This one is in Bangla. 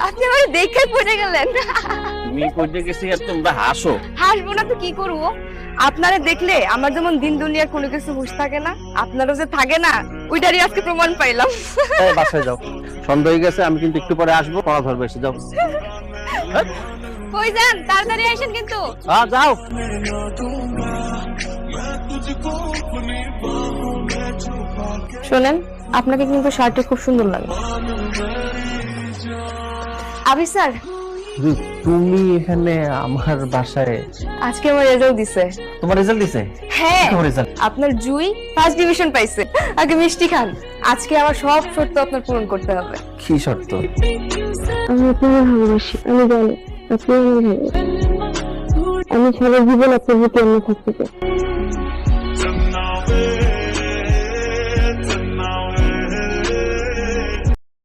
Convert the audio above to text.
আপনি আমার দেখে পড়ে গেলেন। তুমি কইতে গেছি আর তোমরা হাসো। হাসবো না তো কি করবো? আপনারে দেখলে আমার যেমন দিন দুনিয়ার কোনো কিছু হুঁশ থাকে না, আপনারও যে থাকে না, ওইটারই আজকে প্রমাণ পাইলাম। এই বাসায় যাও, সন্ধ্যা হয়ে গেছে, আমি কিন্তু একটু পরে আসবো, পড়া ধরবে, এসে যাও। কই যান, তাড়াতাড়ি আসেন কিন্তু। হ্যাঁ যাও। শোনেন, আপনাকে কিন্তু শার্টে খুব সুন্দর লাগে। আবি স্যার, তুমি এখানে আমার বাসায়? আজকে আমার রেজাল্ট দিছে। তোমার রেজাল্ট দিছে? হ্যাঁ, তোমার রেজাল্ট? আপনার জুই ফার্স্ট ডিভিশন পাইছে। আগে মিষ্টি খান, আজকে আমার সব শর্ত আপনার পূরণ করতে হবে। কি শর্ত? আমি আপনাকে ভালোবাসি, আমি জানি আপনি আমি সারা জীবন আপনার বুকে আমি থাকতে চাই।